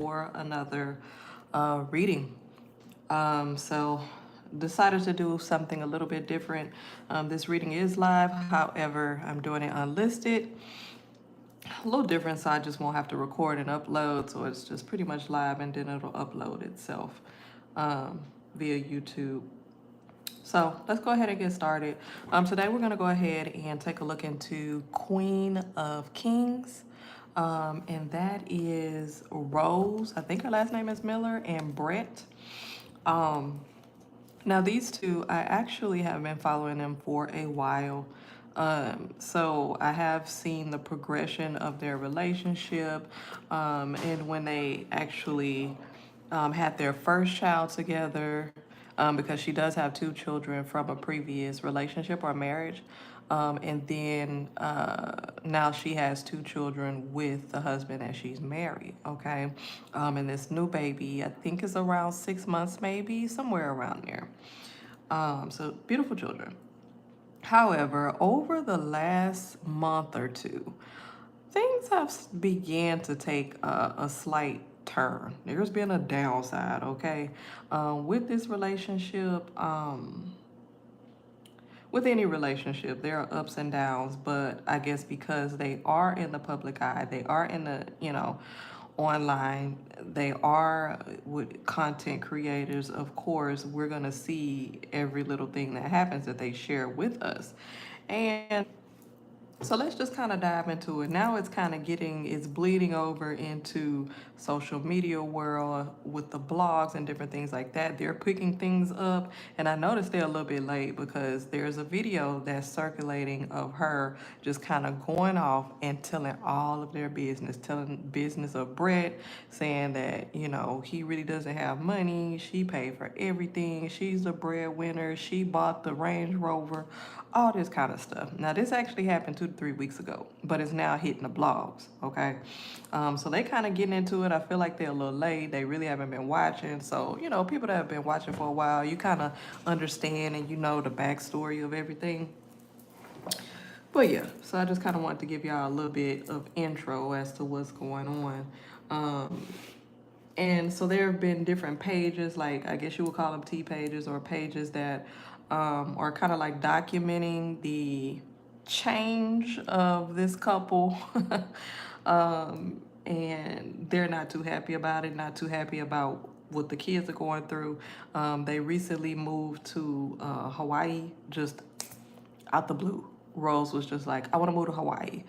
for another reading. So decided to do something a little bit different. This reading is live, however, I'm doing it unlisted. A little different, so I just won't have to record and upload, so it's just pretty much live and then it'll upload itself via YouTube. So let's go ahead and get started. Today we're going to go ahead and take a look into Queen of Kings. And that is Rose. I think her last name is Miller, and Brett. Now these two, I actually have been following them for a while. So I have seen the progression of their relationship, and when they actually had their first child together, because she does have two children from a previous relationship or marriage. And then now she has two children with the husband that she's married, okay? And this new baby, I think is around 6 months, maybe, somewhere around there. So beautiful children. However, over the last month or two, things have began to take a slight turn. There's been a downside, okay? With this relationship, with any relationship, there are ups and downs, but I guess because they are in the public eye, they are in the, online, they are with content creators, of course, we're going to see every little thing that happens that they share with us. And so let's just kind of dive into it. Now it's bleeding over into social media world with the blogs and different things like that. They're picking things up. And I noticed they're a little bit late because there's a video that's circulating of her just kind of going off and telling all of their business, telling business of Brett, saying that, he really doesn't have money. She paid for everything. She's the breadwinner. She bought the Range Rover, all this kind of stuff. Now, this actually happened 2 to 3 weeks ago, but it's now hitting the blogs, okay? So they kind of getting into it. I feel like they're a little late. They really haven't been watching. So, people that have been watching for a while, you kind of understand and you know the backstory of everything. But yeah, so I just kind of wanted to give y'all a little bit of intro as to what's going on. And so there have been different pages, like I guess you would call them T pages, or pages that are kind of like documenting the change of this couple. And they're not too happy about it, not too happy about what the kids are going through. They recently moved to Hawaii, just out the blue. Rose was just like, I want to move to Hawaii.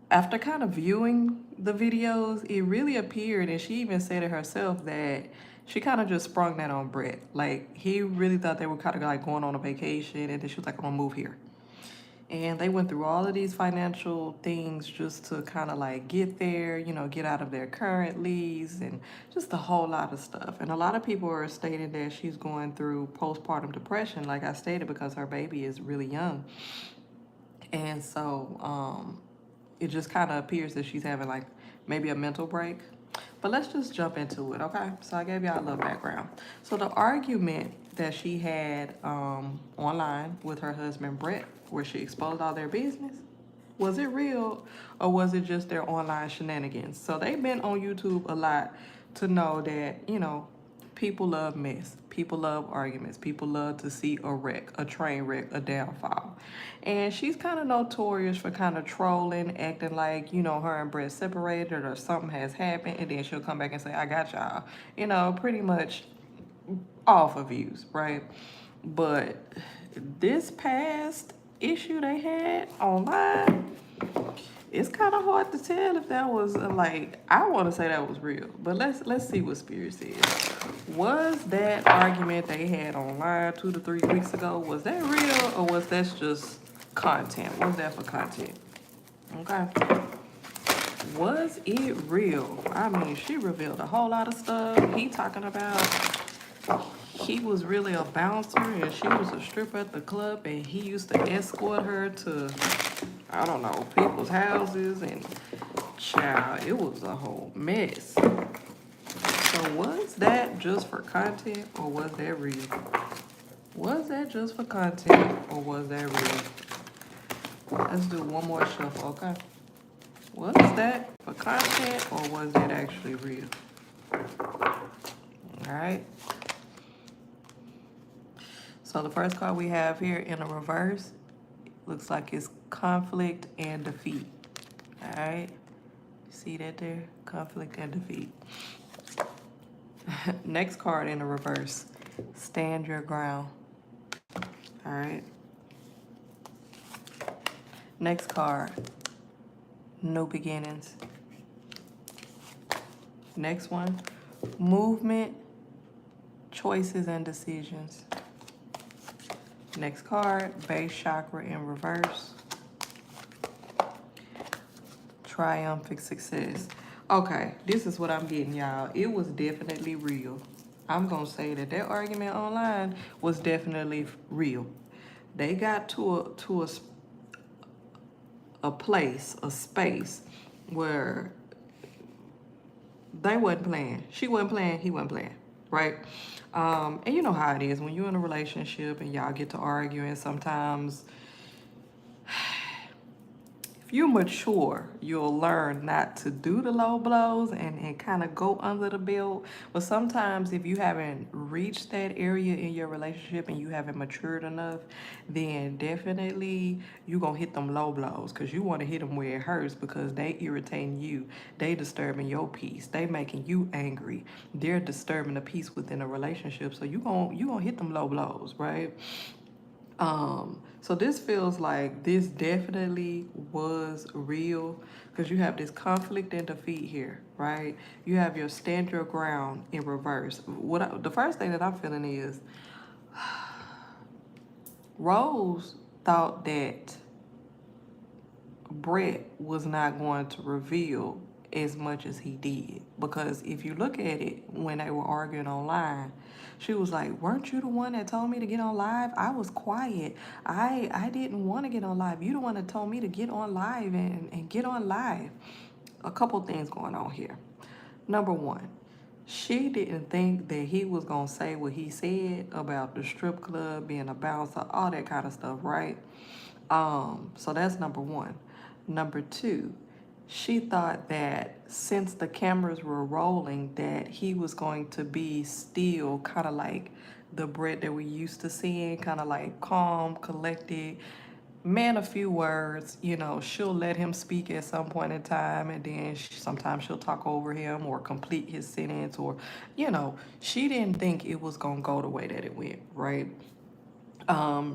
After kind of viewing the videos, it really appeared, and she even said it herself, that she kind of just sprung that on Brett. Like, he really thought they were kind of like going on a vacation, and then she was like, I'm gonna move here. And they went through all of these financial things just to kind of like get there, get out of their current lease, and just a whole lot of stuff. And a lot of people are stating that she's going through postpartum depression, like I stated, because her baby is really young. And so it just kind of appears that she's having like maybe a mental break. But let's just jump into it, okay? So I gave y'all a little background. So the argument that she had online with her husband, Brett, where she exposed all their business, was it real or was it just their online shenanigans? So they've been on YouTube a lot to know that, people love mess. People love arguments. People love to see a wreck, a train wreck, a downfall. And she's kind of notorious for kind of trolling, acting like, her and Brett separated or something has happened. And then she'll come back and say, I got y'all. Pretty much all for views, right? But this past issue they had online, it's kind of hard to tell if that was I want to say that was real, but let's see what Spirit says. Was that argument they had online 2 to 3 weeks ago, was that real, or was that just content? What was that for content? Okay. Was it real? I mean, she revealed a whole lot of stuff. He talking about he was really a bouncer and she was a stripper at the club, and he used to escort her to, I don't know, people's houses, and child, it was a whole mess. So was that just for content, or was that real? Was that just for content, or was that real? Let's do one more shuffle, okay? Was that for content, or was it actually real? All right. So the first card we have here in the reverse looks like it's conflict and defeat. All right. See that there? Conflict and defeat. Next card in the reverse, stand your ground. All right. Next card, new beginnings. Next one, movement, choices and decisions. Next card, base chakra in reverse, triumphant success. Okay, this is what I'm getting, y'all. It was definitely real. I'm gonna say that that argument online was definitely real. They got to a place, a space where they wasn't playing. She wasn't playing, he wasn't playing, right? And you know how it is when you're in a relationship and y'all get to arguing sometimes. If you're mature, you'll learn not to do the low blows and kind of go under the belt. But sometimes if you haven't reached that area in your relationship and you haven't matured enough, then definitely you're going to hit them low blows because you want to hit them where it hurts because they irritating you. They disturbing your peace. They making you angry. They're disturbing the peace within a relationship. So you gonna hit them low blows, right? So this feels like this definitely was real because you have this conflict and defeat here, right? You have your stand your ground in reverse. The first thing that I'm feeling is Rose thought that Brett was not going to reveal as much as he did. Because if you look at it, when they were arguing online, she was like, weren't you the one that told me to get on live? I was quiet. I didn't want to get on live. You the one that told me to get on live and get on live. A couple things going on here. Number one, she didn't think that he was going to say what he said about the strip club, being a bouncer, all that kind of stuff, right? So that's number one. Number two, she thought that since the cameras were rolling, that he was going to be still kind of like the Brett that we used to seeing, kind of like calm, collected, man a few words. You know, she'll let him speak at some point in time, and then sometimes she'll talk over him or complete his sentence, or, you know, she didn't think it was going to go the way that it went, right?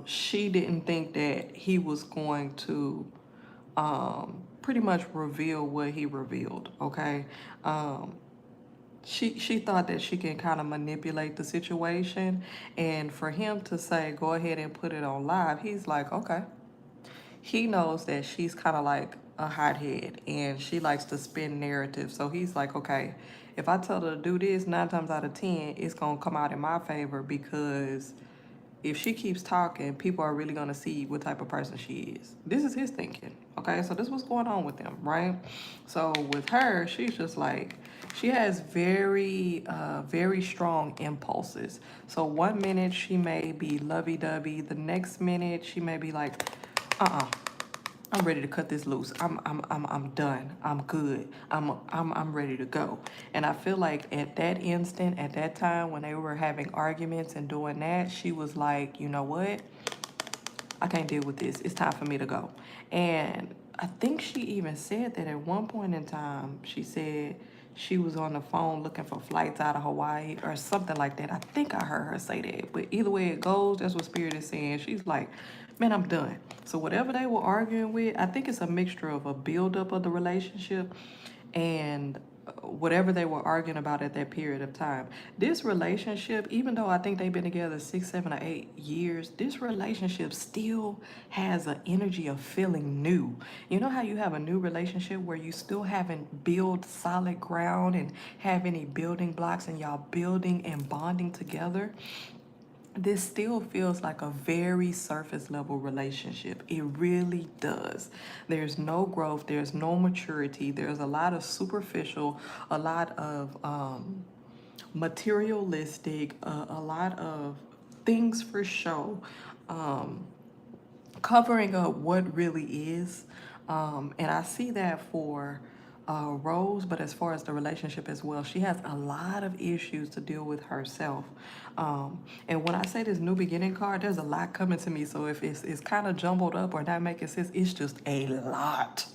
She didn't think that he was going to pretty much reveal what he revealed, okay? She thought that she can kind of manipulate the situation, and for him to say, go ahead and put it on live, he's like, okay. He knows that she's kind of like a hothead, and she likes to spin narrative, so he's like, okay, if I tell her to do this, 9 times out of 10, it's gonna come out in my favor because if she keeps talking, people are really gonna see what type of person she is. This is his thinking, okay? So this is what's going on with them, right? So with her, she's just like, she has very, very strong impulses. So 1 minute she may be lovey-dovey, the next minute she may be like, I'm ready to cut this loose. I'm done. I'm good. I'm ready to go. And I feel like at that instant, at that time when they were having arguments and doing that, she was like, you know what? I can't deal with this. It's time for me to go. And I think she even said that at one point in time, she said she was on the phone looking for flights out of Hawaii or something like that. I think I heard her say that. But either way it goes, that's what Spirit is saying. She's like, man, I'm done. So whatever they were arguing with, I think it's a mixture of a buildup of the relationship and whatever they were arguing about at that period of time. This relationship, even though I think they've been together 6, 7, or 8 years, this relationship still has an energy of feeling new. You know how you have a new relationship where you still haven't built solid ground and have any building blocks and y'all building and bonding together? This still feels like a very surface level relationship. It really does. There's no growth, there's no maturity, there's a lot of superficial, a lot of materialistic, a lot of things for show, covering up what really is. And I see that for Rose, but as far as the relationship as well, she has a lot of issues to deal with herself. And when I say this new beginning card, there's a lot coming to me. So if it's kind of jumbled up or not making sense, it's just a lot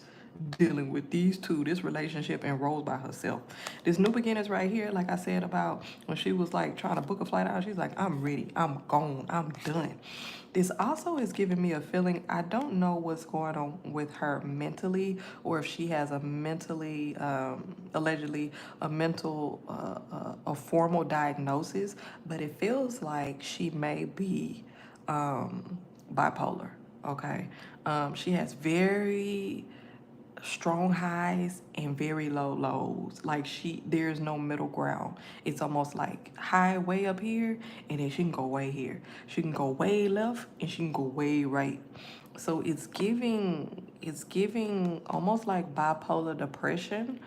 dealing with these two, this relationship and Rose by herself. This new beginnings right here, like I said about when she was like trying to book a flight out, she's like, I'm ready, I'm gone, I'm done. This also is giving me a feeling, I don't know what's going on with her mentally, or if she has a mentally, allegedly, a mental, a formal diagnosis, but it feels like she may be bipolar, okay? She has very strong highs and very low lows. Like there's no middle ground. It's almost like high way up here, and then she can go way here. She can go way left and she can go way right. So it's giving almost like bipolar depression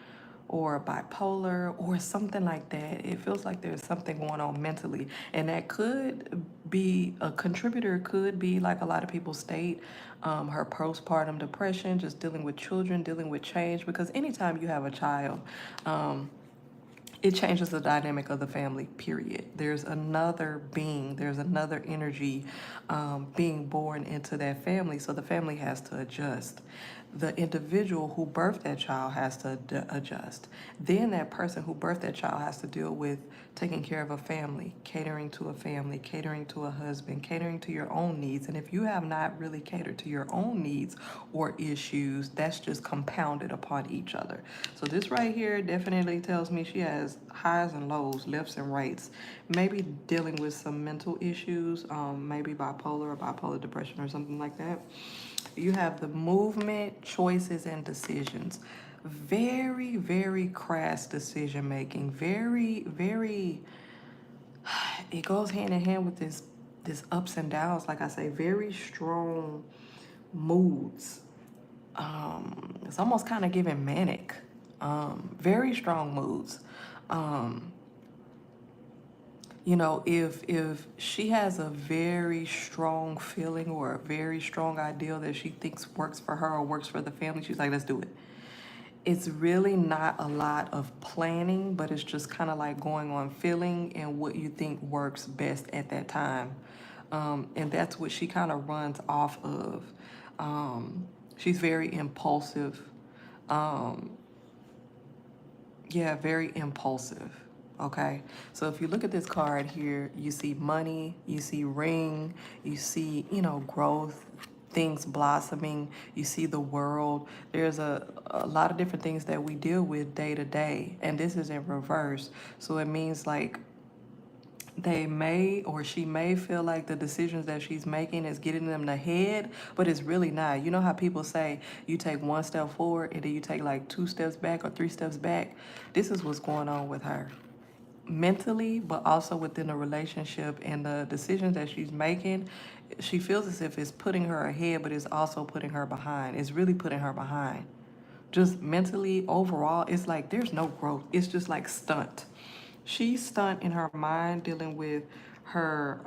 or bipolar or something like that. It feels like there's something going on mentally. And that could be a contributor, could be like a lot of people state, her postpartum depression, just dealing with children, dealing with change. Because anytime you have a child, it changes the dynamic of the family, period. There's another being, there's another energy being born into that family, so the family has to adjust. The individual who birthed that child has to adjust. Then that person who birthed that child has to deal with taking care of a family, catering to a family, catering to a husband, catering to your own needs. And if you have not really catered to your own needs or issues, that's just compounded upon each other. So this right here definitely tells me she has highs and lows, lefts and rights, maybe dealing with some mental issues, maybe bipolar or bipolar depression or something like that. You have the movement, choices, and decisions. Very, very crass decision making. Very, very. It goes hand in hand with this ups and downs. Like I say, very strong moods. It's almost kind of giving manic. Very strong moods. You know, if she has a very strong feeling or a very strong ideal that she thinks works for her or works for the family, she's like, let's do it. It's really not a lot of planning, but it's just kind of like going on feeling and what you think works best at that time. And that's what she kind of runs off of. She's very impulsive. Um, yeah, very impulsive. Okay, so if you look at this card here, you see money, you see ring, you see, growth, things blossoming, you see the world. There's a lot of different things that we deal with day to day, and this is in reverse. So it means like they may or she may feel like the decisions that she's making is getting them ahead, but it's really not. You know how people say you take one step forward and then you take like 2 steps back or 3 steps back? This is what's going on with her mentally, but also within the relationship and the decisions that she's making. She feels as if it's putting her ahead, but it's also putting her behind. It's really putting her behind. Just mentally, overall, it's like there's no growth. It's just like stunt. She's stunt in her mind, dealing with her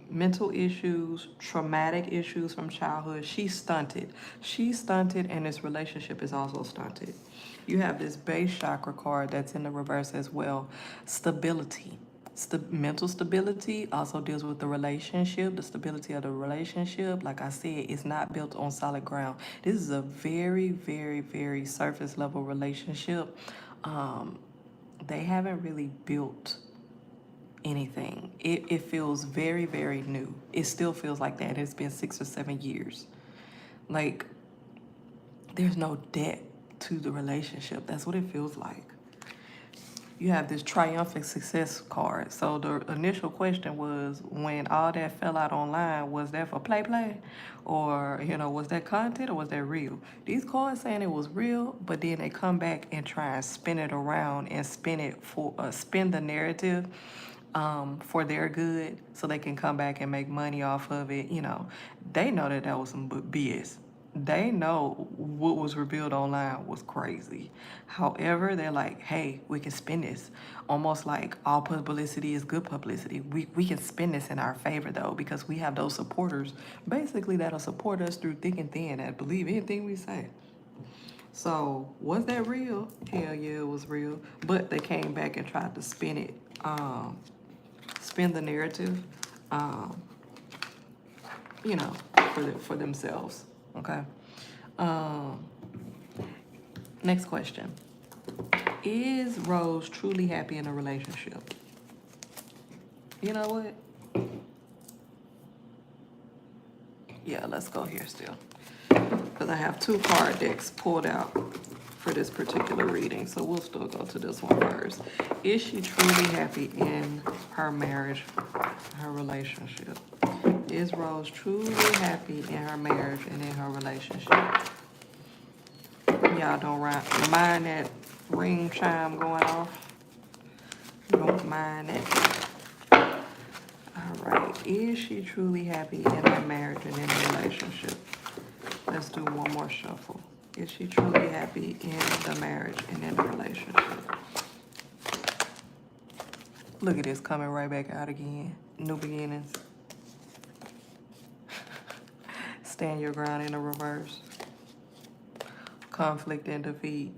mental issues, traumatic issues from childhood. She's stunted. She's stunted, and this relationship is also stunted. You have this base chakra card that's in the reverse as well. Stability. Mental stability also deals with the relationship, the stability of the relationship. Like I said, it's not built on solid ground. This is a very, very, very surface level relationship. They haven't really built anything. It feels very, very new. It still feels like that. It's been 6 or 7 years. Like, there's no depth to the relationship. That's what it feels like. You have this triumphant success card. So the initial question was, when all that fell out online, was that for play? Or, was that content or was that real? These cards saying it was real, but then they come back and try and spin it around and spin the narrative for their good so they can come back and make money off of it. They know that was some BS. They know what was revealed online was crazy. However, they're like, hey, we can spin this. Almost like all publicity is good publicity. We can spin this in our favor, though, because we have those supporters, basically, that'll support us through thick and thin and believe anything we say. So was that real? Hell yeah, it was real. But they came back and tried to spin it, spin the narrative, um, you know, for themselves. Okay. Um, Next question. Is Rose truly happy in a relationship? You know what? Yeah, let's go here still. Because I have 2 card decks pulled out for this particular reading. So we'll still go to this one first. Is she truly happy in her marriage, her relationship? Is Rose truly happy in her marriage and in her relationship? Y'all don't mind that ring chime going off? Don't mind it. All right. Is she truly happy in her marriage and in her relationship? Let's do one more shuffle. Is she truly happy in the marriage and in the relationship? Look at this coming right back out again. New beginnings. Stand your ground in the reverse. Conflict and defeat.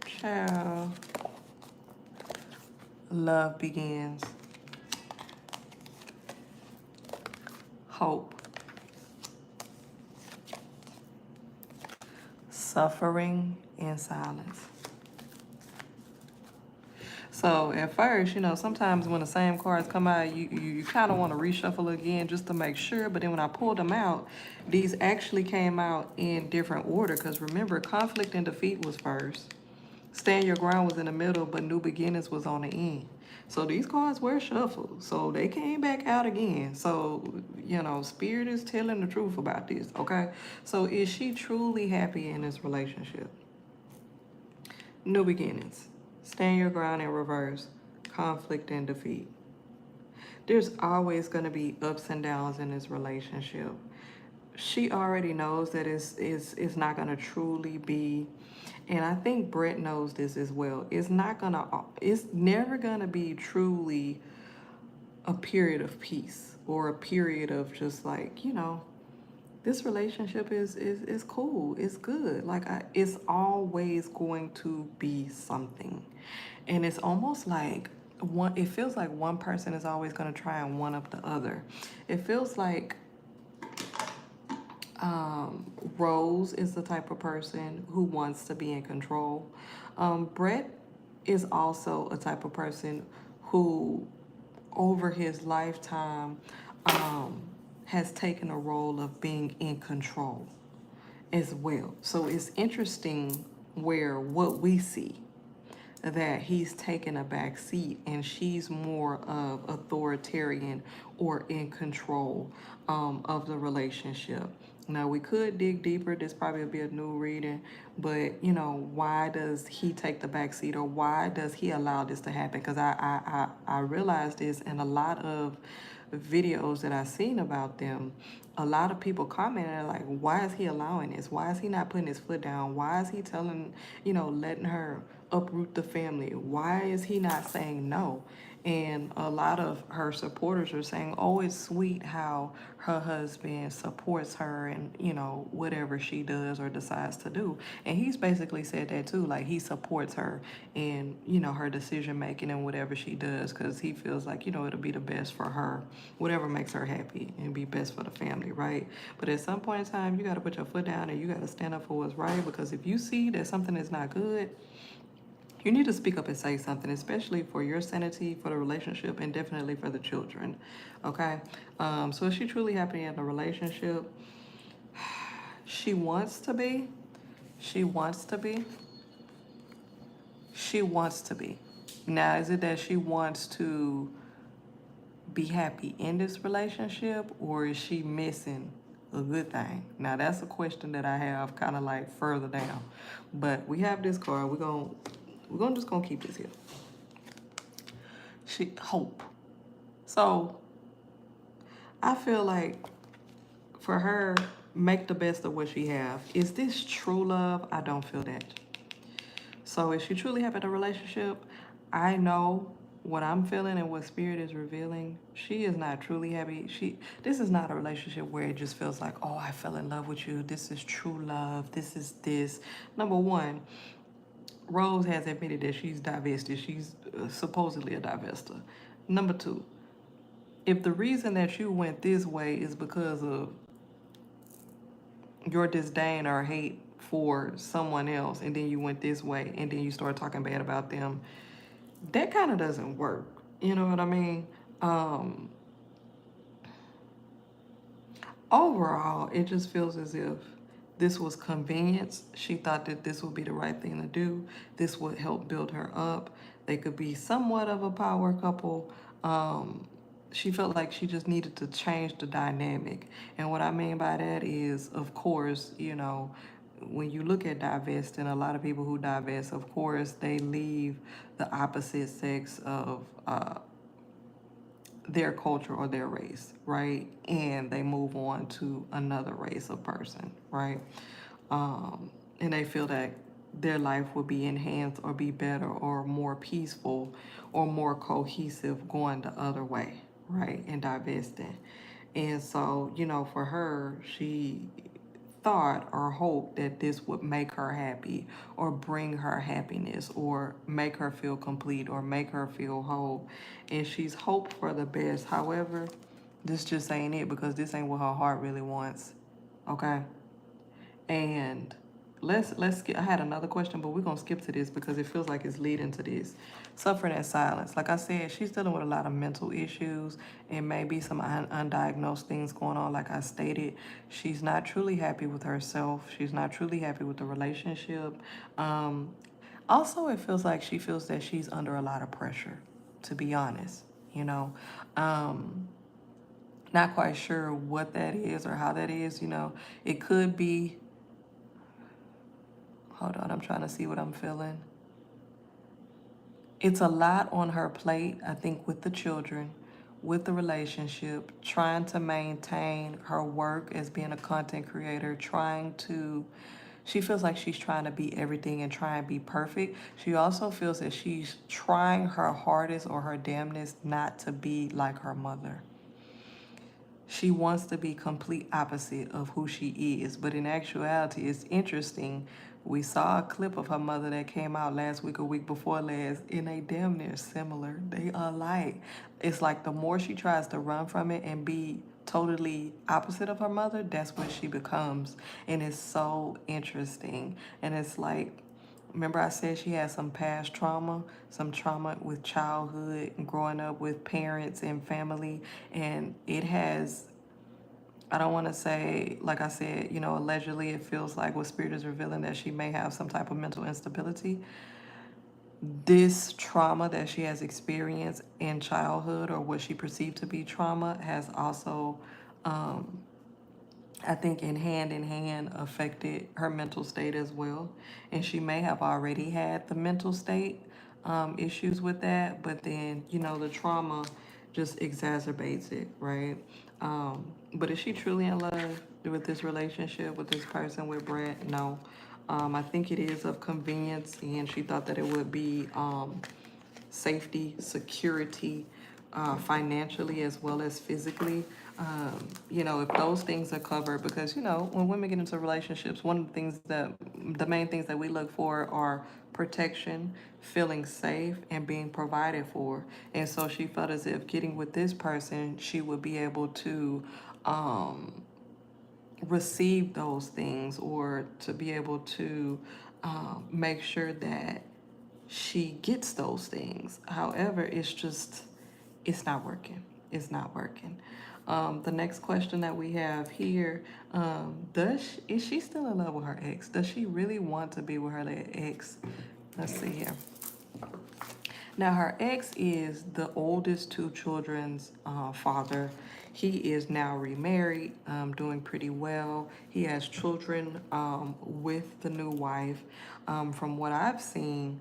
Ciao. Love begins. Hope. Suffering in silence. So at first, sometimes when the same cards come out, you kind of want to reshuffle again just to make sure. But then when I pulled them out, these actually came out in different order. Because remember, conflict and defeat was first. Stand your ground was in the middle, but new beginnings was on the end. So these cards were shuffled. So they came back out again. So, Spirit is telling the truth about this, okay? So is she truly happy in this relationship? New beginnings. Stand your ground in reverse. Conflict and defeat. There's always going to be ups and downs in this relationship. She already knows that it's not going to truly be, and I think Brett knows this as well. It's never going to be truly a period of peace or a period of just like, this relationship is cool. It's good. Like, it's always going to be something. And it's almost like it feels like one person is always going to try and one up the other. It feels like Rose is the type of person who wants to be in control. Brett is also a type of person who, over his lifetime, has taken a role of being in control as well. So it's interesting where what we see, that he's taken a back seat and she's more of authoritarian or in control of the relationship. Now, we could dig deeper. This probably will be a new reading. But, why does he take the back seat, or why does he allow this to happen? Because I realized this in a lot of videos that I've seen about them. A lot of people commented like, why is he allowing this? Why is he not putting his foot down? Why is he telling, letting her uproot the family? Why is he not saying no? And a lot of her supporters are saying, oh, it's sweet how her husband supports her and, whatever she does or decides to do. And he's basically said that too, like he supports her in, her decision making and whatever she does, because he feels like, it'll be the best for her, whatever makes her happy and be best for the family, right? But at some point in time, you got to put your foot down and you got to stand up for what's right, because if you see that something is not good, you need to speak up and say something, especially for your sanity, for the relationship, and definitely for the children, okay? So is she truly happy in the relationship? She wants to be. She wants to be. She wants to be. Now, is it that she wants to be happy in this relationship, or is she missing a good thing? Now, that's a question that I have kind of like further down. But we have this card. We're just gonna keep this here. Hope. So I feel like for her, make the best of what she have. Is this true love? I don't feel that. So is she truly happy in a relationship? I know what I'm feeling and what spirit is revealing, she is not truly happy. This is not a relationship where it just feels like, oh, I fell in love with you. This is true love. This is this. Number one, Rose has admitted that she's divested. She's supposedly a divester. Number two, if the reason that you went this way is because of your disdain or hate for someone else, and then you went this way, and then you start talking bad about them, that kind of doesn't work. You know what I mean? Um, Overall, it just feels as if this was convenience. She thought that this would be the right thing to do. This would help build her up. They could be somewhat of a power couple. She felt like she just needed to change the dynamic. And what I mean by that is, of course, when you look at divesting, a lot of people who divest, of course, they leave the opposite sex of their culture or their race, right? And they move on to another race of person, right? And they feel that their life would be enhanced or be better or more peaceful or more cohesive going the other way, right? And divesting. And so, for her, she thought or hoped that this would make her happy or bring her happiness or make her feel complete or make her feel whole. And she's hoped for the best. However, this just ain't it, because this ain't what her heart really wants. Okay? And let's skip. I had another question, but we're gonna skip to this because it feels like it's leading to this. Suffering in silence. Like I said, she's dealing with a lot of mental issues and maybe some undiagnosed things going on. Like I stated, she's not truly happy with herself. She's not truly happy with the relationship. Also, it feels like she feels that she's under a lot of pressure, to be honest. You know, not quite sure what that is or how that is. It could be. Hold on, I'm trying to see what I'm feeling. It's a lot on her plate, I think, with the children, with the relationship, trying to maintain her work as being a content creator, she feels like she's trying to be everything and try and be perfect. She also feels that she's trying her hardest or her damnedest not to be like her mother. She wants to be complete opposite of who she is. But in actuality, it's interesting. We saw a clip of her mother that came out last week or week before last, and they damn near similar. They are alike. It's like the more she tries to run from it and be totally opposite of her mother, that's what she becomes. And it's so interesting. And it's like, remember I said she had some past trauma, some trauma with childhood and growing up with parents and family. And it has, I don't want to say, like I said, allegedly it feels like what Spirit is revealing that she may have some type of mental instability. This trauma that she has experienced in childhood, or what she perceived to be trauma, has also, I think, in hand affected her mental state as well. And she may have already had the mental state issues with that, but then, the trauma just exacerbates it, right? But is she truly in love with this relationship, with this person, with Brett? No. I think it is of convenience, and she thought that it would be safety, security, financially as well as physically. If those things are covered, because when women get into relationships, one of the main things that we look for are protection, feeling safe, and being provided for. And so she felt as if getting with this person, she would be able to receive those things, or to be able to make sure that she gets those things. However, it's not working. It's not working. The next question that we have here, is she still in love with her ex? Does she really want to be with her ex? Let's see here. Now, her ex is the oldest two children's father. He is now remarried, doing pretty well. He has children with the new wife. From what I've seen,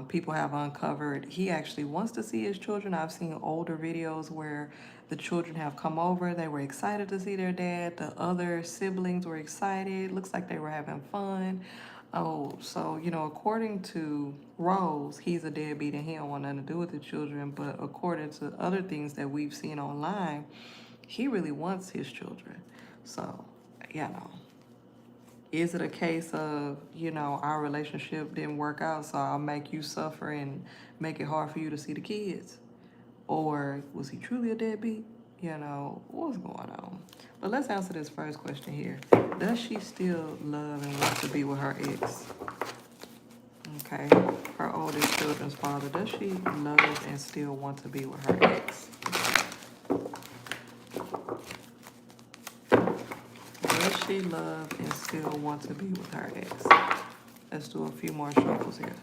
people have uncovered, he actually wants to see his children. I've seen older videos where the children have come over. They were excited to see their dad. The other siblings were excited. Looks like they were having fun. Oh, so, according to Rose, he's a deadbeat and he don't want nothing to do with the children. But according to other things that we've seen online, he really wants his children. So, you know, is it a case of, our relationship didn't work out, so I'll make you suffer and make it hard for you to see the kids? Or was he truly a deadbeat? What's going on? But let's answer this first question here. Does she still love and want to be with her ex? Okay, her oldest children's father. Does she love and still want to be with her ex? Does she love and still want to be with her ex? Let's do a few more shuffles here.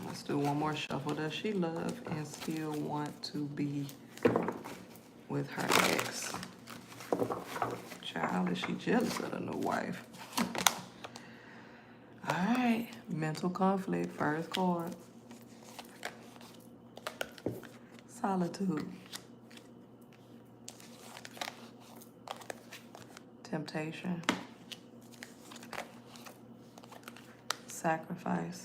Let's do one more shuffle. Does she love and still want to be with her ex? Child, is she jealous of the new wife? All right, mental conflict, first card. Solitude. Temptation. Sacrifice.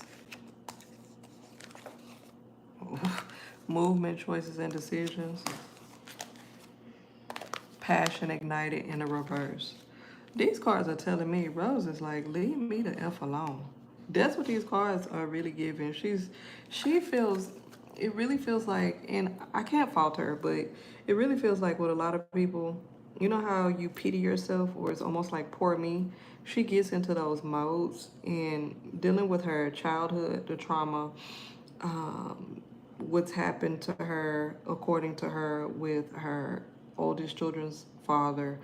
Movement, choices, and decisions. Passion ignited in the reverse. These cards are telling me, Rose is like, leave me the F alone. That's what these cards are really giving. She feels, it really feels like, and I can't fault her, but it really feels like with a lot of people, you know how you pity yourself, or it's almost like poor me? She gets into those modes and dealing with her childhood, the trauma, what's happened to her, according to her, with her oldest children's father,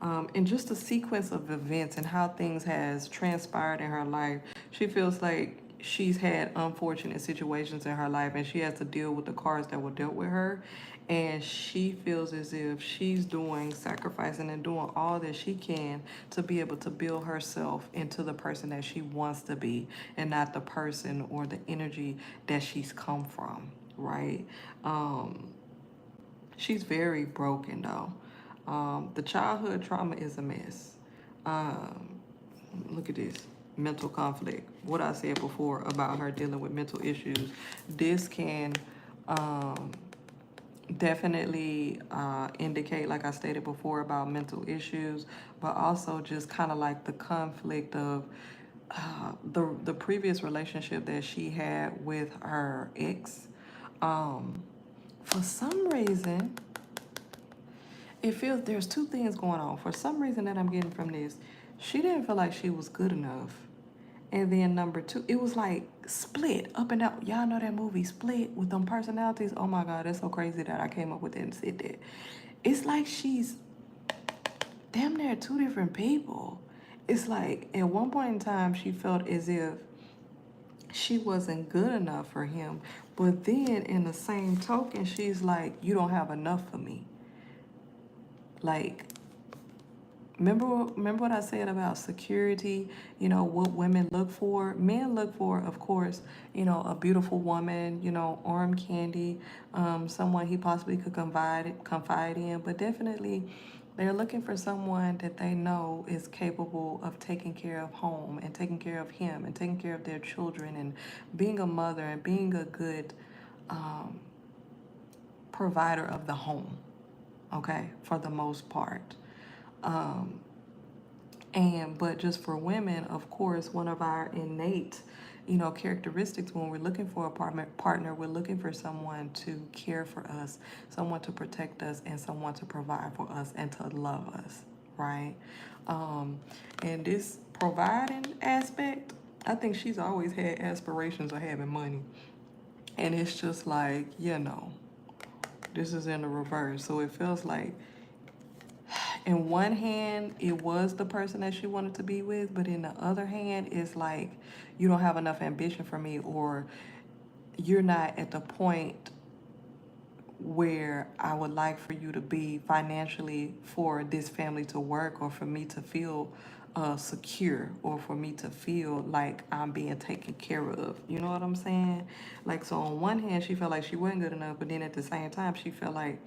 and just the sequence of events and how things has transpired in her life. She feels like she's had unfortunate situations in her life and she has to deal with the cards that were dealt with her, and she feels as if she's doing, sacrificing and doing all that she can to be able to build herself into the person that she wants to be, and not the person or the energy that she's come from, right? She's very broken though. The childhood trauma is a mess. Look at this. Mental conflict. What I said before about her dealing with mental issues. This can definitely indicate, like I stated before, about mental issues, but also just kind of like the conflict of the previous relationship that she had with her ex. For some reason, it feels there's two things going on. For some reason that I'm getting from this, she didn't feel like she was good enough. And then number two, it was like split up and down. Y'all know that movie Split with them personalities? Oh my God, that's so crazy that I came up with it and said that. It's like she's damn near two different people. It's like at one point in time, she felt as if she wasn't good enough for him. But then in the same token, she's like, you don't have enough for me. Like, remember what I said about security, what women look for? Men look for, of course, a beautiful woman, arm candy, someone he possibly could confide in, but definitely they're looking for someone that they know is capable of taking care of home and taking care of him and taking care of their children and being a mother and being a good provider of the home, okay, for the most part. But just for women, of course, one of our innate, characteristics when we're looking for a partner, we're looking for someone to care for us, someone to protect us, and someone to provide for us and to love us, right? And this providing aspect, I think she's always had aspirations of having money. And it's just like, this is in the reverse. So it feels like in one hand, it was the person that she wanted to be with, but in the other hand, it's like, you don't have enough ambition for me, or you're not at the point where I would like for you to be financially for this family to work, or for me to feel secure, or for me to feel like I'm being taken care of. You know what I'm saying? Like, so on one hand, she felt like she wasn't good enough, but then at the same time, she felt like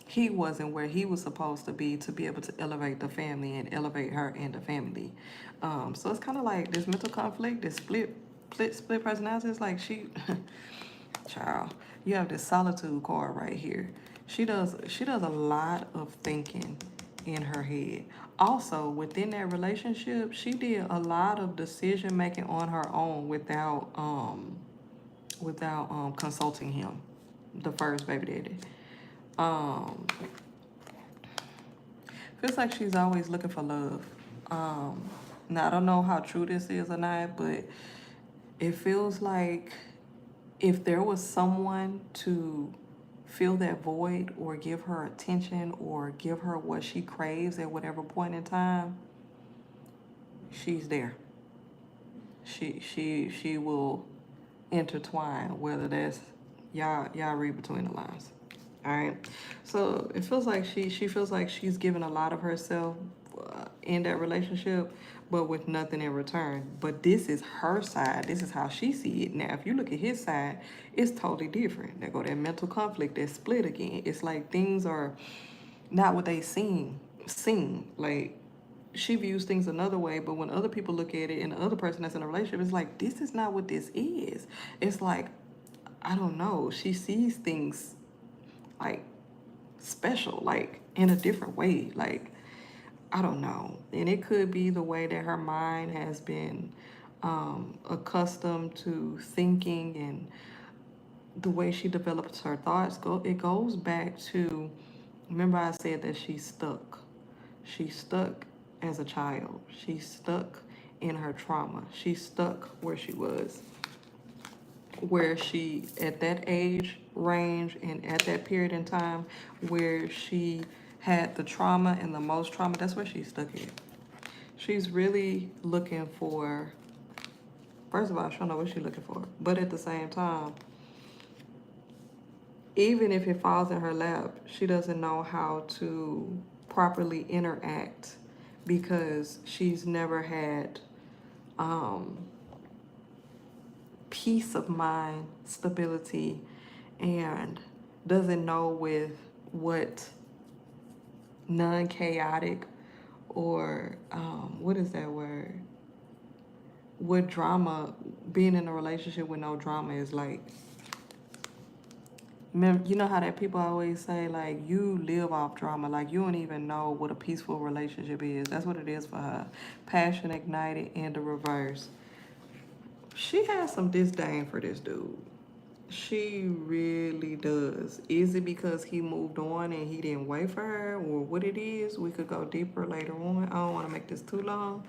he wasn't where he was supposed to be able to elevate the family and elevate her and the family. So it's kind of like this mental conflict, this split personality. It's like she, child, you have this solitude card right here. She does a lot of thinking in her head. Also, within that relationship, she did a lot of decision making on her own without consulting him, the first baby daddy. Um, Feels like she's always looking for love. Now I don't know how true this is or not, but it feels like if there was someone to fill that void, or give her attention, or give her what she craves at whatever point in time, she's there. She will intertwine, whether that's y'all read between the lines. All right. So it feels like she feels like she's given a lot of herself in that relationship, but with nothing in return. But this is her side. This is how she see it. Now, if you look at his side, it's totally different. There go that mental conflict, that split again. It's like things are not what they seem. Like, she views things another way, but when other people look at it and the other person that's in a relationship, it's like, this is not what this is. It's like, I don't know. She sees things like special, like in a different way. Like, I don't know. And it could be the way that her mind has been accustomed to thinking, and the way she develops her thoughts. It goes back to, remember I said that she's stuck. She's stuck as a child. She's stuck in her trauma. She's stuck where she was. Where she, at that age range and at that period in time where she had the trauma and the most trauma, that's where she's stuck in. She's really looking for, first of all, she don't know what she's looking for. But at the same time, even if it falls in her lap, she doesn't know how to properly interact, because she's never had peace of mind, stability, and doesn't know with what non-chaotic, or what is that word? What drama, being in a relationship with no drama is like. You know how that people always say, like, you live off drama, like you don't even know what a peaceful relationship is. That's what it is for her. Passion ignited in the reverse. She has some disdain for this dude. She really does. Is it because he moved on and he didn't wait for her, or what it is? We could go deeper later on. I don't want to make this too long.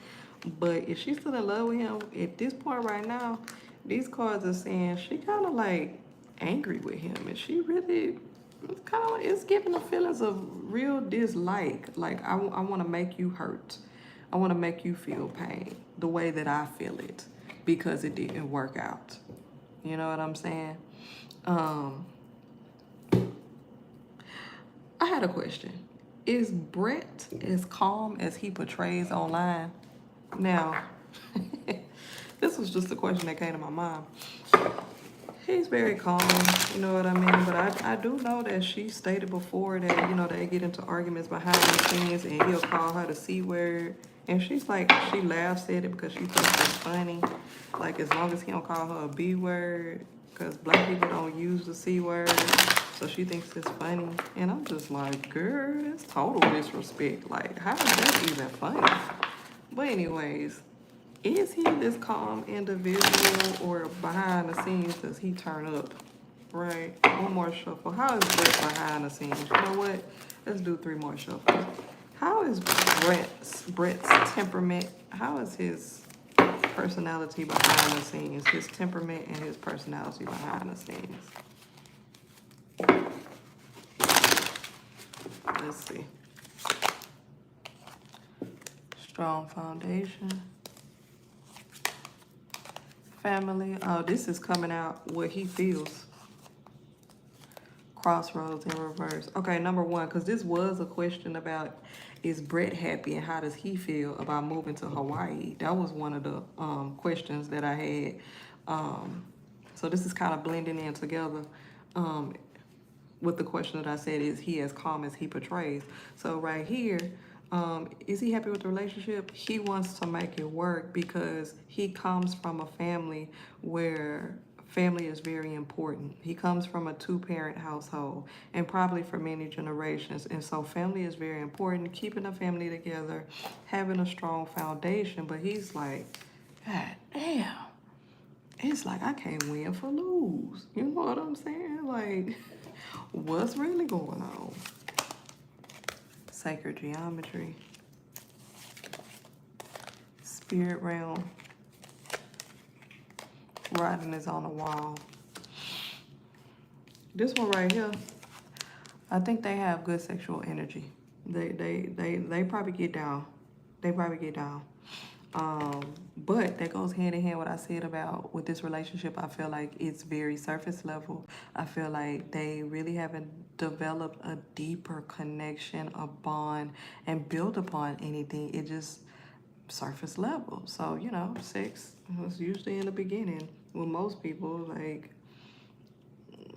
But if she's still in love with him at this point right now, these cards are saying she kind of like angry with him. And she really, it's giving the feelings of real dislike. Like, I want to make you hurt. I want to make you feel pain the way that I feel it, because it didn't work out. You know what I'm saying? I had a question. Is Brett as calm as he portrays online? Now, this was just a question that came to my mind. He's very calm, you know what I mean? But I do know that she stated before that, you know, they get into arguments behind the scenes and he'll call her the C word. And she's like, she laughs at it because she thinks it's funny. Like, as long as he don't call her a B word, because black people don't use the C word. So she thinks it's funny. And I'm just like, girl, that's total disrespect. Like, how is that even funny? But anyways, is he this calm individual, or behind the scenes does he turn up? Right? One more shuffle. How is Brett behind the scenes? You know what? Let's do 3 more shuffles. How is Brett's temperament? How is his personality behind the scenes? His temperament and his personality behind the scenes. Let's see. Strong foundation. Family. Oh, this is coming out what he feels. Crossroads in reverse. Okay, number one, because this was a question about, is Brett happy and how does he feel about moving to Hawaii? That was one of the questions that I had. So this is kind of blending in together with the question that I said, is he as calm as he portrays? So right here, is he happy with the relationship? He wants to make it work because he comes from a family where family is very important. He comes from a two-parent household and probably for many generations. And so family is very important, keeping a family together, having a strong foundation. But he's like, God damn, it's like I can't win for lose. You know what I'm saying? Like, what's really going on? Sacred geometry. Spirit realm. Writing is on the wall. This one right here, I think they have good sexual energy. They probably get down. They probably get down. But that goes hand in hand what I said about with this relationship. I feel like it's very surface level. I feel like they really haven't developed a deeper connection, a bond, and built upon anything. It just surface level. So, you know, sex was usually in the beginning. With most people, like,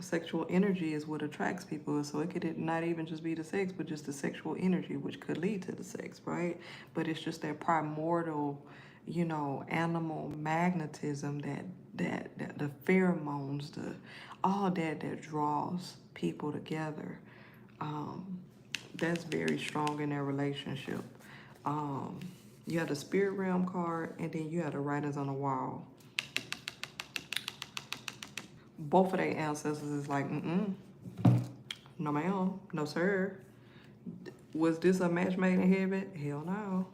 sexual energy is what attracts people. So it could not even just be the sex, but just the sexual energy, which could lead to the sex, right? But it's just that primordial, you know, animal magnetism, that the pheromones, all that draws people together. That's very strong in their relationship. You have the spirit realm card, and then you have the writings on the wall. Both of their ancestors is like, no ma'am, no sir. Was this a match made in heaven? Hell no.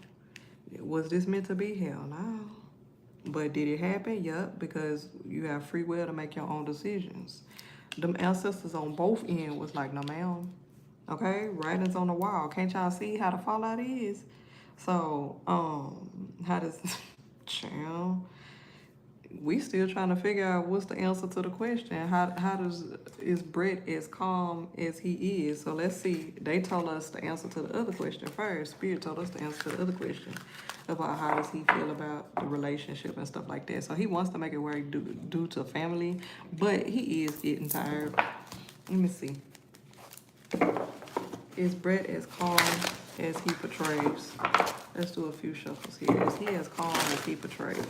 Was this meant to be? Hell no. But did it happen? Yup, because you have free will to make your own decisions. Them ancestors on both ends was like, no ma'am. Okay, writings on the wall. Can't y'all see how the fallout is? So, how does, child, we still trying to figure out what's the answer to the question. Is Brett as calm as he is? So let's see. They told us the answer to the other question first. Spirit told us the answer to the other question about how does he feel about the relationship and stuff like that. So he wants to make it work due to family, but he is getting tired. Let me see. Is Brett as calm as he portrays? Let's do a few shuffles here. Is he as calm as he portrays?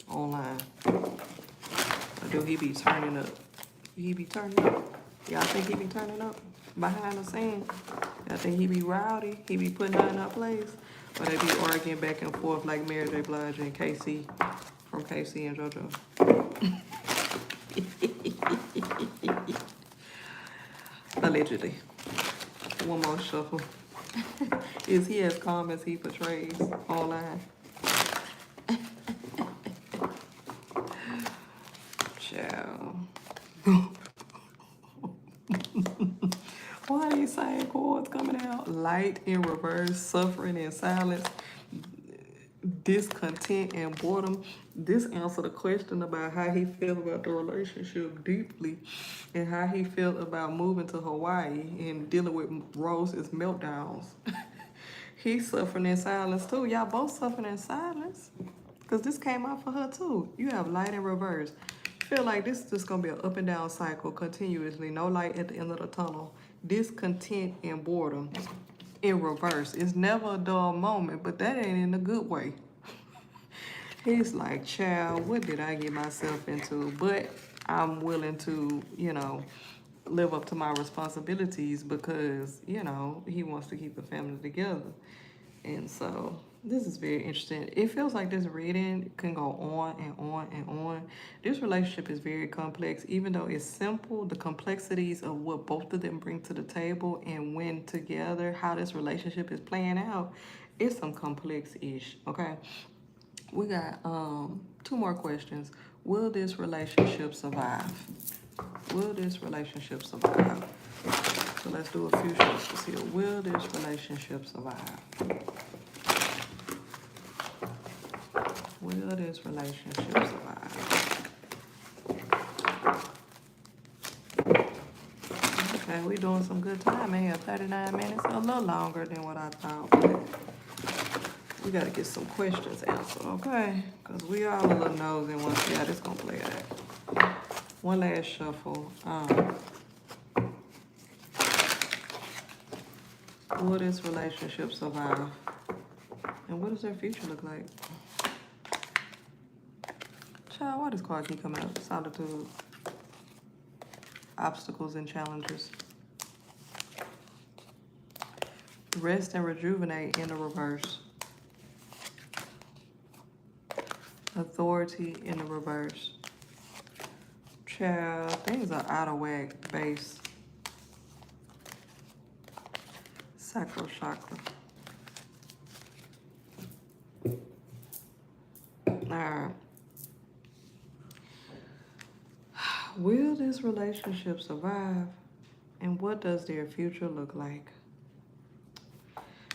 Online. Or do he be turning up? He be turning up? Y'all think he be turning up behind the scenes? Y'all think he be rowdy? He be putting her in her place? Or they be arguing back and forth like Mary J. Blige and KC from KC and JoJo? Allegedly. One more shuffle. Is he as calm as he portrays online? Child. Why are these same chords coming out? Light in reverse, suffering in silence, discontent and boredom. This answers the question about how he feels about the relationship deeply and how he feels about moving to Hawaii and dealing with Rose's meltdowns. He's suffering in silence too. Y'all both suffering in silence because this came out for her too. You have light in reverse. Feel like this is just going to be an up and down cycle continuously. No light at the end of the tunnel. Discontent and boredom in reverse. It's never a dull moment, but that ain't in a good way. He's like, child, what did I get myself into? But I'm willing to, you know, live up to my responsibilities because, you know, he wants to keep the family together. And so this is very interesting. It feels like this reading can go on and on and on. This relationship is very complex. Even though it's simple, the complexities of what both of them bring to the table and when together, how this relationship is playing out, it's some complex-ish, okay? We got 2 more questions. Will this relationship survive? Will this relationship survive? So let's do a few shuffles here. Will this relationship survive? Will this relationship survive? Okay, we doing some good time in here. 39 minutes, a little longer than what I thought. But we gotta get some questions answered, okay? Because we all a little nosy and want to see how this gonna play out. One last shuffle. Will this relationship survive? And what does their future look like? Child, why does card keep coming up? Solitude. Obstacles and challenges. Rest and rejuvenate in the reverse. Authority in the reverse. Child, things are out of whack. Base. Sacral chakra. Alright. Will this relationship survive? And what does their future look like?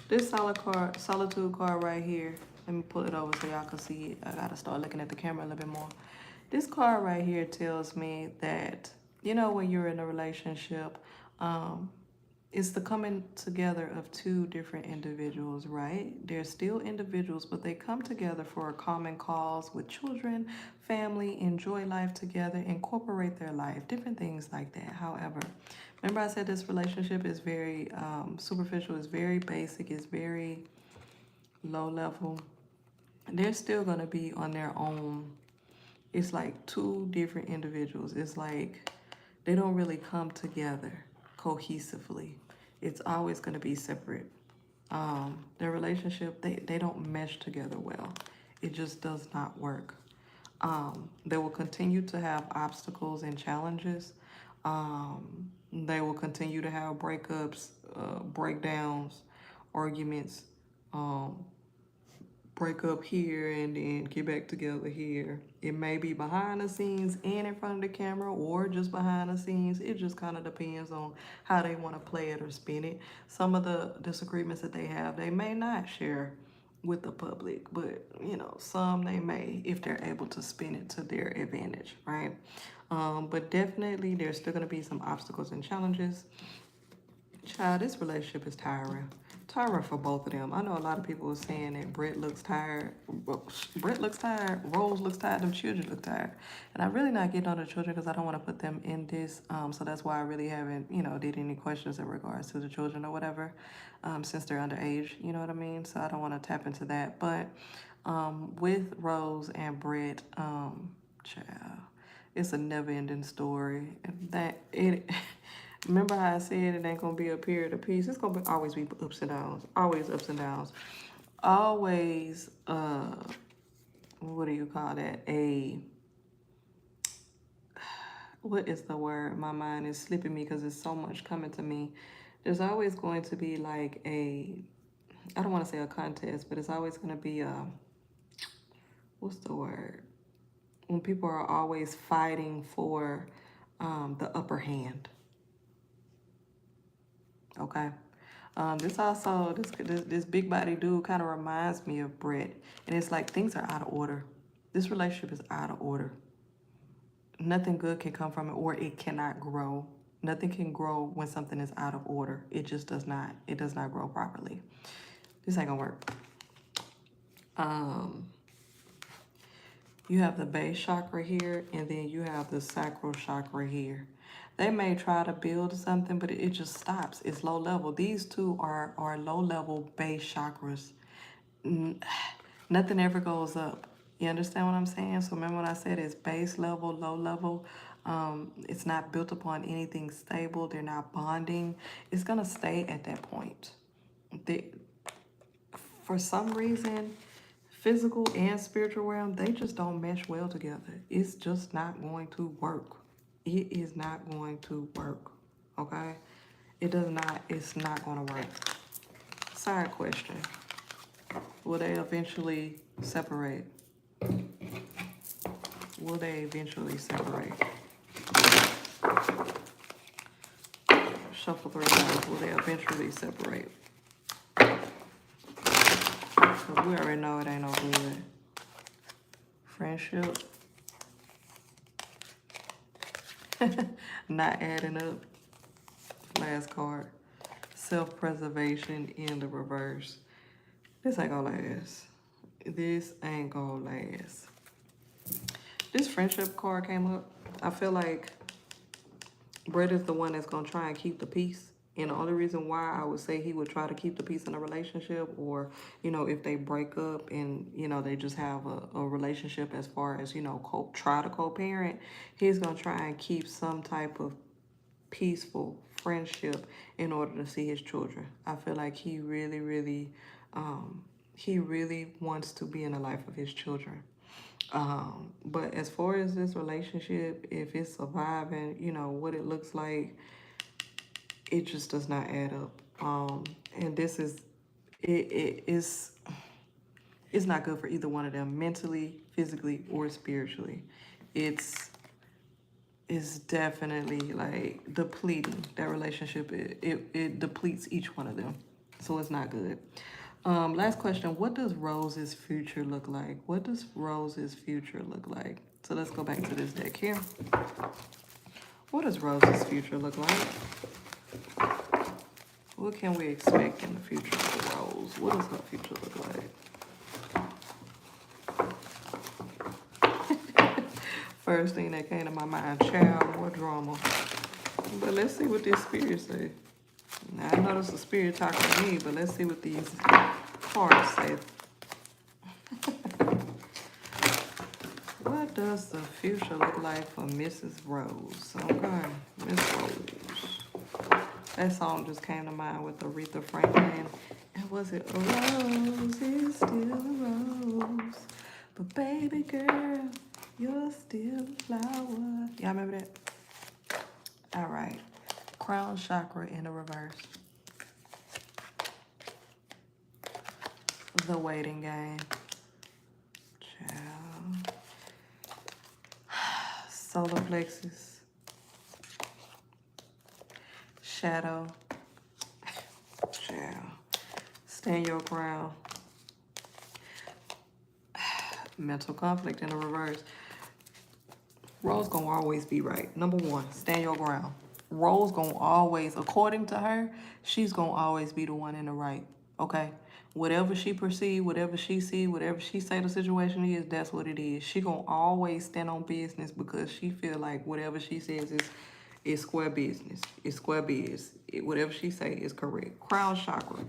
This solitude card right here. Let me pull it over so y'all can see it. I gotta start looking at the camera a little bit more. This card right here tells me that, you know, when you're in a relationship, it's the coming together of two different individuals, right? They're still individuals, but they come together for a common cause with children, family, enjoy life together, incorporate their life, different things like that. However, remember I said this relationship is very superficial, it's very basic, it's very low level. They're still going to be on their own. It's like two different individuals. It's like they don't really come together cohesively. It's always going to be separate. Their relationship, they don't mesh together well. It just does not work. They will continue to have obstacles and challenges. They will continue to have breakups, breakdowns, arguments, break up here and then get back together here. It may be behind the scenes and in front of the camera, or just behind the scenes. It just kind of depends on how they want to play it or spin it. Some of the disagreements that they have, they may not share with the public, but you know, some they may, if they're able to spin it to their advantage, right? But definitely there's still going to be some obstacles and challenges. Child, this relationship is tiring. Tiring for both of them. I know a lot of people are saying that Brett looks tired. Brett looks tired. Rose looks tired. Them children look tired. And I'm really not getting on the children because I don't want to put them in this. So that's why I really haven't, you know, did any questions in regards to the children or whatever, since they're underage. You know what I mean? So I don't want to tap into that. But with Rose and Brett, child, it's a never-ending story. Remember how I said it ain't gonna be a period of peace? It's gonna always be ups and downs. Always ups and downs. Always, what do you call that? What is the word? My mind is slipping me because there's so much coming to me. There's always going to be like I don't want to say a contest, but it's always gonna be what's the word? When people are always fighting for the upper hand. Okay. This big body dude kind of reminds me of Brett. And it's like things are out of order. This relationship is out of order. Nothing good can come from it, or it cannot grow. Nothing can grow when something is out of order. It just does not. It does not grow properly. This ain't gonna work. You have the base chakra here, and then you have the sacral chakra here. They may try to build something, but it just stops. It's low level. These two are low level base chakras. Nothing ever goes up. You understand what I'm saying? So remember what I said, it's base level, low level. It's not built upon anything stable. They're not bonding. It's going to stay at that point. For some reason, physical and spiritual realm, they just don't mesh well together. It's just not going to work. It is not going to work, okay? It's not going to work. Side question. Will they eventually separate? Will they eventually separate? Shuffle 3 times. Will they eventually separate? Because we already know it ain't no good. Friendship. Not adding up. last card. Self-preservation in the reverse. This ain't gonna last. This ain't gonna last. This friendship card came up. I feel like Brett is the one that's gonna try and keep the peace. And the only reason why I would say he would try to keep the peace in a relationship, or, you know, if they break up and, you know, they just have a relationship as far as, you know, try to co-parent, he's going to try and keep some type of peaceful friendship in order to see his children. I feel like he really wants to be in the life of his children. But as far as this relationship, if it's surviving, you know, what it looks like, it just does not add up. And this is, it's not good for either one of them, mentally, physically, or spiritually. It's definitely like depleting that relationship. It depletes each one of them, so it's not good. Last question, what does Rose's future look like? What does Rose's future look like? So let's go back to this deck here. What does Rose's future look like? What can we expect in the future for Rose? What does her future look like? First thing that came to my mind, child, more drama. But let's see what this spirit say. Now, I know this is a spirit talking to me, but let's see what these cards say. What does the future look like for Mrs. Rose? Okay, Miss Rose. That song just came to mind with Aretha Franklin. And was it, a rose is still a rose, but baby girl, you're still a flower. Y'all remember that? All right. Crown chakra in the reverse. The waiting game. Child. Solar plexus. Shadow. Child. Stand your ground. Mental conflict in the reverse. Rose gonna always be right. Number one, stand your ground. Rose gonna always, according to her, she's gonna always be the one in the right. Okay? Whatever she perceive, whatever she see, whatever she say the situation is, that's what it is. She gonna always stand on business because she feel like whatever she says is square business. It's square biz. Whatever she say is correct. Crown chakra.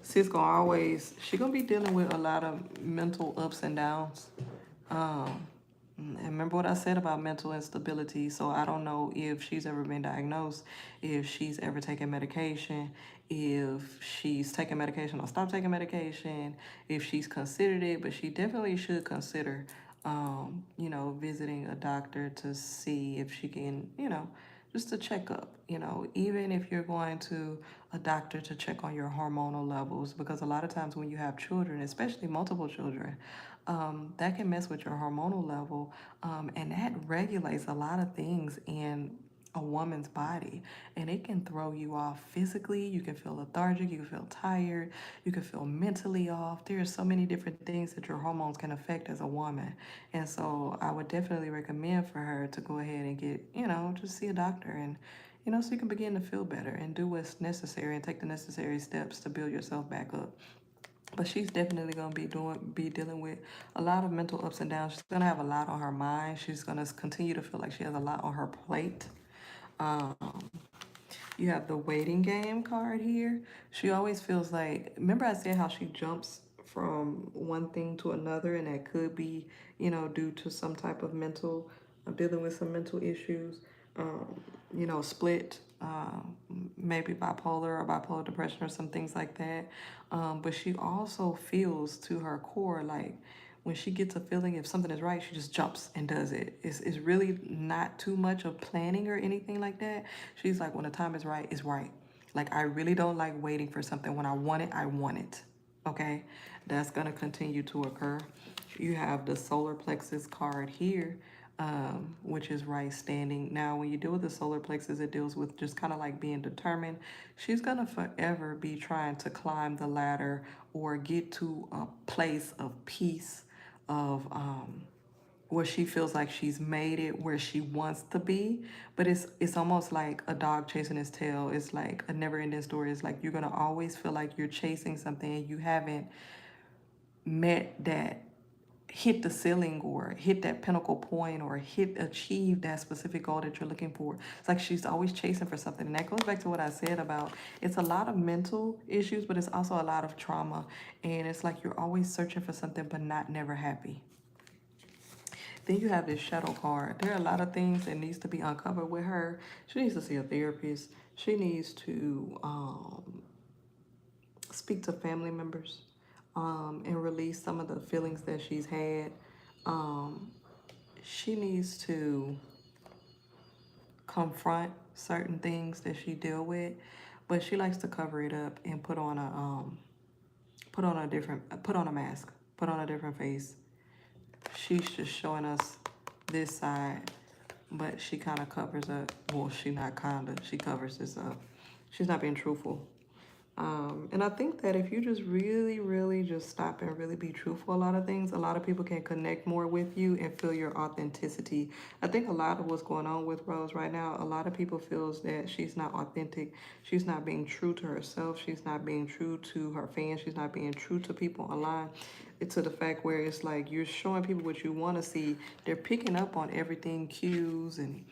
Sis gonna always, she gonna be dealing with a lot of mental ups and downs. And remember what I said about mental instability. So I don't know if she's ever been diagnosed, if she's ever taken medication, if she's taken medication or stopped taking medication, if she's considered it, but she definitely should consider, you know, visiting a doctor to see if she can, you know, just to check up, you know, even if you're going to a doctor to check on your hormonal levels, because a lot of times when you have children, especially multiple children, that can mess with your hormonal level, and that regulates a lot of things in a woman's body, and it can throw you off physically. You can feel lethargic, you can feel tired, you can feel mentally off. There are so many different things that your hormones can affect as a woman, and so I would definitely recommend for her to go ahead and get, you know, just see a doctor, and you know, so you can begin to feel better and do what's necessary and take the necessary steps to build yourself back up. But she's definitely gonna be dealing with a lot of mental ups and downs. She's gonna have a lot on her mind. She's gonna continue to feel like she has a lot on her plate. Um, you have the waiting game card here. She always feels like, remember I said how she jumps from one thing to another, and that could be, you know, due to some type of mental, dealing with some mental issues, you know, split, maybe bipolar or bipolar depression or some things like that. But she also feels to her core like when she gets a feeling if something is right, she just jumps and does it. It's really not too much of planning or anything like that. She's like, when the time is right, it's right. Like, I really don't like waiting for something. When I want it, I want it. Okay? That's going to continue to occur. You have the solar plexus card here, which is right standing. Now, when you deal with the solar plexus, it deals with just kind of like being determined. She's going to forever be trying to climb the ladder or get to a place of peace, of where she feels like she's made it where she wants to be, but it's almost like a dog chasing his tail. It's like a never-ending story. It's like you're gonna always feel like you're chasing something and you haven't met that, hit the ceiling or hit that pinnacle point or achieve that specific goal that you're looking for. It's like she's always chasing for something. And that goes back to what I said about it's a lot of mental issues, but it's also a lot of trauma. And it's like you're always searching for something but not never happy. Then you have this shadow card. There are a lot of things that needs to be uncovered with her. She needs to see a therapist. She needs to speak to family members and release some of the feelings that she's had. She needs to confront certain things that she deal with, but she likes to cover it up and put on a mask, put on a different face. She's just showing us this side, but she kind of covers up. Well, she covers this up. She's not being truthful. And I think that if you just really, really just stop and really be truthful, a lot of things, a lot of people can connect more with you and feel your authenticity. I think a lot of what's going on with Rose right now, a lot of people feels that she's not authentic. She's not being true to herself. She's not being true to her fans. She's not being true to people online. It's to the fact where it's like you're showing people what you want to see. They're picking up on everything, cues, and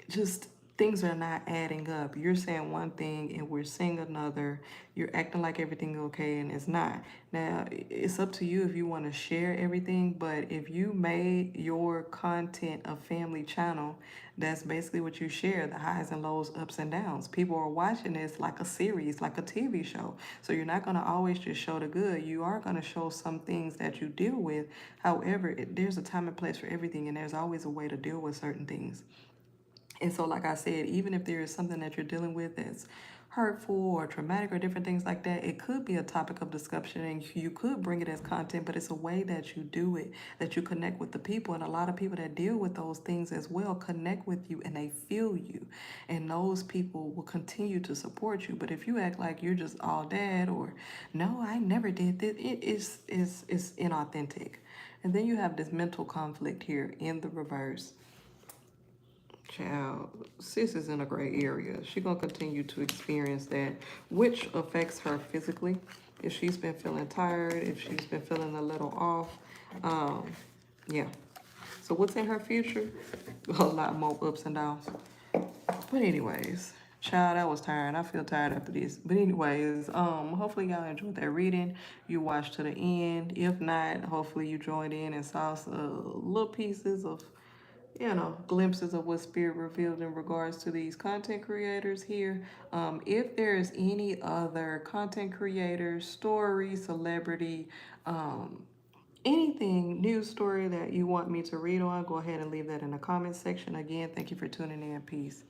just things are not adding up. You're saying one thing and we're saying another. You're acting like everything's okay and it's not. Now, it's up to you if you want to share everything, but if you made your content a family channel, that's basically what you share, the highs and lows, ups and downs. People are watching this like a series, like a TV show. So you're not going to always just show the good. You are going to show some things that you deal with. However, there's a time and place for everything, and there's always a way to deal with certain things. And so, like I said, even if there is something that you're dealing with that's hurtful or traumatic or different things like that, it could be a topic of discussion and you could bring it as content, but it's a way that you do it, that you connect with the people. And a lot of people that deal with those things as well connect with you and they feel you. And those people will continue to support you. But if you act like you're just all that or, no, I never did this, it's inauthentic. And then you have this mental conflict here in the reverse. Child, sis is in a gray area. She's going to continue to experience that, which affects her physically. If she's been feeling tired, if she's been feeling a little off, yeah. So what's in her future? A lot more ups and downs. But anyways, child, I was tired. I feel tired after this. But anyways, hopefully y'all enjoyed that reading. You watched to the end. If not, hopefully you joined in and saw some little pieces of glimpses of what Spirit revealed in regards to these content creators here. If there's any other content creator, story, celebrity, anything, news story that you want me to read on, go ahead and leave that in the comment section. Again, thank you for tuning in. Peace.